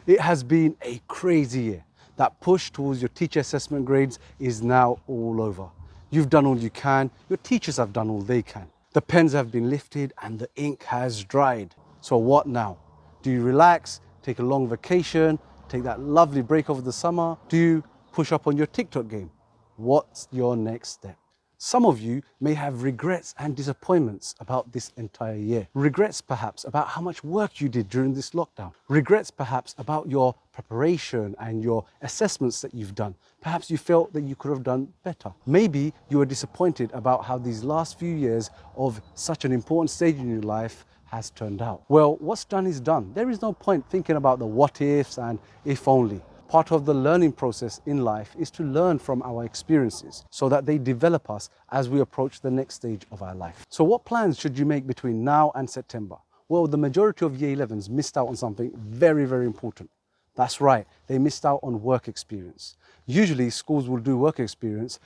It has been a crazy year. That push towards your teacher assessment grades is now all over. You've done all you can, your teachers have done all they can. The pens have been lifted and the ink has dried. So what now? Do you relax, take a long vacation, take that lovely break over the summer? Do you push up on your TikTok game? What's your next step? Some of you may have regrets and disappointments about this entire year. Regrets perhaps about how much work you did during this lockdown. Regrets perhaps about your preparation and your assessments that you've done. Perhaps you felt that you could have done better. Maybe you were disappointed about how these last few years of such an important stage in your life has turned out. Well, what's done is done. There is no point thinking about the what ifs and if only. Part of the learning process in life is to learn from our experiences so that they develop us as we approach the next stage of our life. So what plans should you make between now and September? Well, the majority of Year 11s missed out on something very, very important. That's right, they missed out on work experience. Usually schools will do work experience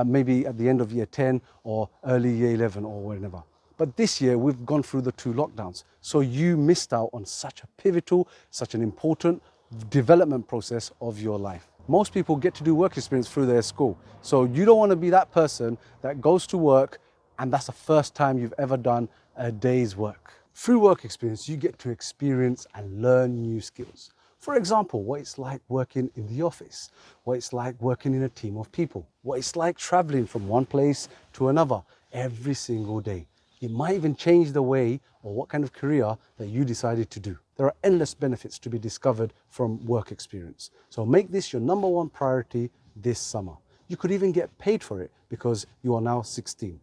maybe at the end of Year 10 or early Year 11 or whenever. But this year we've gone through the 2 lockdowns. So you missed out on such a pivotal, such an important development process of your life. Most people get to do work experience through their school. So you don't want to be that person that goes to work and that's the first time you've ever done a day's work. Through work experience, you get to experience and learn new skills. For example, what it's like working in the office, what it's like working in a team of people, what it's like traveling from one place to another every single day. It might even change the way or what kind of career that you decided to do. There are endless benefits to be discovered from work experience. So make this your #1 priority this summer. You could even get paid for it because you are now 16.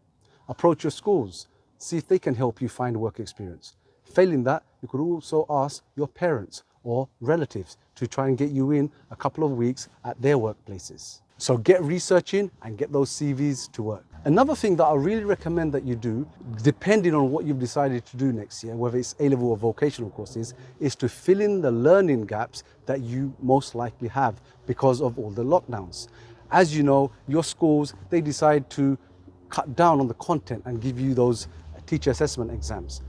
Approach your schools, see if they can help you find work experience. Failing that, you could also ask your parents or relatives to try and get you in a couple of weeks at their workplaces. So get researching and get those CVs to work. Another thing that I really recommend that you do, depending on what you've decided to do next year, whether it's A-level or vocational courses, is to fill in the learning gaps that you most likely have because of all the lockdowns. As you know, your schools, they decide to cut down on the content and give you those teacher assessment exams.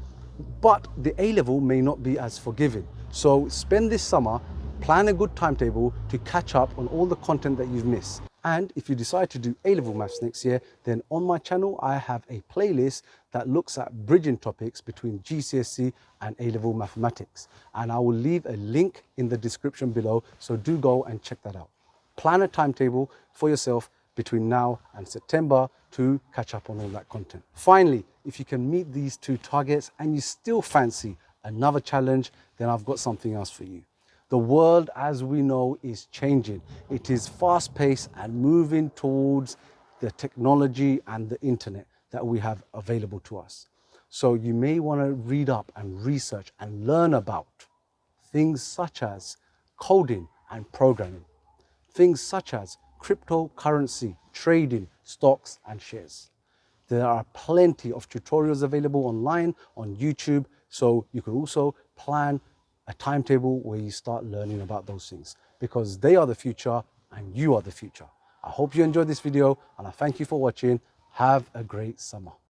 But the A-level may not be as forgiving. So spend this summer, plan a good timetable to catch up on all the content that you've missed. And if you decide to do A-level maths next year, then on my channel, I have a playlist that looks at bridging topics between GCSE and A-level mathematics. And I will leave a link in the description below, so do go and check that out. Plan a timetable for yourself between now and September to catch up on all that content. Finally, if you can meet these 2 targets and you still fancy another challenge, then I've got something else for you. The world, as we know, is changing. It is fast-paced and moving towards the technology and the internet that we have available to us. So you may want to read up and research and learn about things such as coding and programming, things such as cryptocurrency, trading, stocks and shares. There are plenty of tutorials available online on YouTube, so you could also plan a timetable where you start learning about those things because they are the future and you are the future. I hope you enjoyed this video and I thank you for watching. Have a great summer.